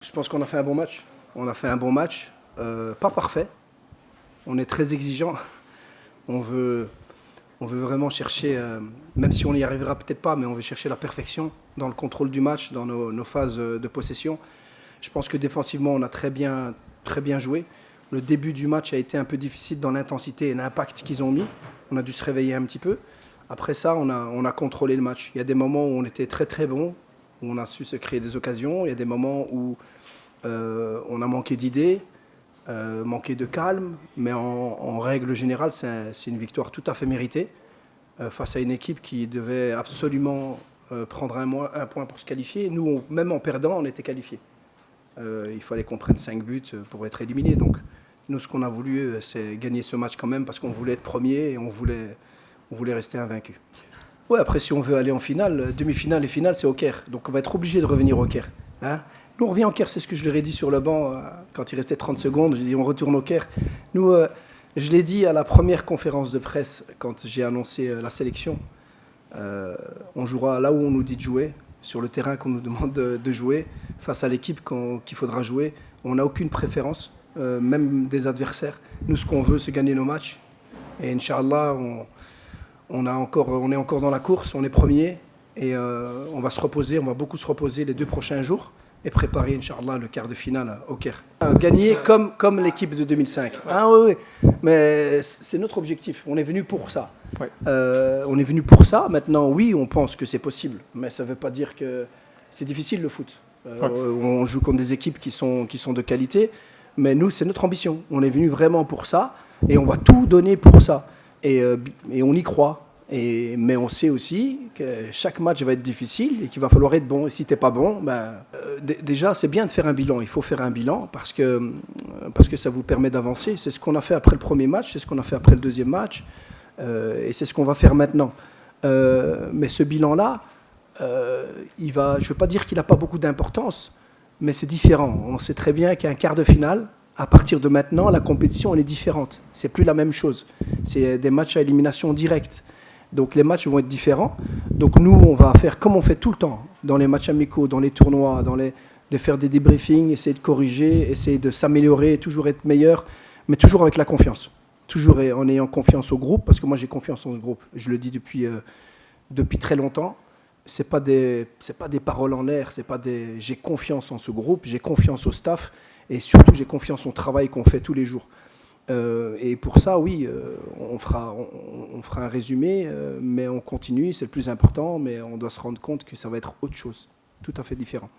Je pense qu'on a fait un bon match. On a fait un bon match, pas parfait. On est très exigeant. On veut, on veut vraiment chercher, même si on n'y arrivera peut-être pas, mais on veut chercher la perfection dans le contrôle du match, dans nos phases de possession. Je pense que défensivement, on a très bien joué. Le début du match a été un peu difficile dans l'intensité et l'impact qu'ils ont mis. On a dû se réveiller un petit peu. Après ça, on a contrôlé le match. Il y a des moments où on était très bon, où on a su se créer des occasions. Il y a des moments où on a manqué d'idées, manqué de calme. Mais en règle générale, c'est une victoire tout à fait méritée face à une équipe qui devait absolument prendre un point pour se qualifier. Nous, même en perdant, on était qualifiés. Il fallait qu'on prenne 5 buts pour être éliminé. Donc, nous, ce qu'on a voulu, c'est gagner ce match quand même parce qu'on voulait être premier et on voulait rester invaincu. Ouais, après, si on veut aller en finale, demi-finale et finale, c'est au Caire. Donc, on va être obligé de revenir au Caire. Hein, nous, on revient au Caire, c'est ce que je leur ai dit sur le banc quand il restait 30 secondes. J'ai dit, on retourne au Caire. Nous, je l'ai dit à la première conférence de presse quand j'ai annoncé la sélection. On jouera là où on nous dit de jouer, sur le terrain qu'on nous demande de jouer, face à l'équipe qu'il faudra jouer. On n'a aucune préférence, même des adversaires. Nous, ce qu'on veut, c'est gagner nos matchs. Et Inch'Allah, on est encore dans la course, on est premier. Et on va se reposer, on va beaucoup se reposer les 2 prochains jours et préparer, Inch'Allah, le quart de finale au Caire. Gagner comme l'équipe de 2005. Ah oui, mais c'est notre objectif. On est venu pour ça. Ouais. On est venu pour ça. Maintenant, oui, on pense que c'est possible, mais ça ne veut pas dire que c'est difficile le foot. On joue contre des équipes qui sont de qualité, mais nous, c'est notre ambition. On est venu vraiment pour ça et on va tout donner pour ça. Et on y croit. Mais on sait aussi que chaque match va être difficile et qu'il va falloir être bon. Et si tu n'es pas bon, déjà, c'est bien de faire un bilan. Il faut faire un bilan parce que ça vous permet d'avancer. C'est ce qu'on a fait après le premier match, c'est ce qu'on a fait après le deuxième match. Et c'est ce qu'on va faire maintenant. Mais ce bilan-là, je ne veux pas dire qu'il n'a pas beaucoup d'importance, mais c'est différent. On sait très bien qu'un quart de finale, à partir de maintenant, la compétition elle est différente. C'est plus la même chose. C'est des matchs à élimination directe. Donc les matchs vont être différents. Donc nous, on va faire comme on fait tout le temps, dans les matchs amicaux, dans les tournois, de faire des débriefings, essayer de corriger, essayer de s'améliorer, toujours être meilleur, mais toujours avec la confiance. Toujours en ayant confiance au groupe, parce que moi j'ai confiance en ce groupe. Je le dis depuis très longtemps. C'est pas des paroles en l'air. J'ai confiance en ce groupe, j'ai confiance au staff, et surtout j'ai confiance au travail qu'on fait tous les jours. Et pour ça, oui, on fera un résumé, mais on continue, c'est le plus important, mais on doit se rendre compte que ça va être autre chose, tout à fait différent.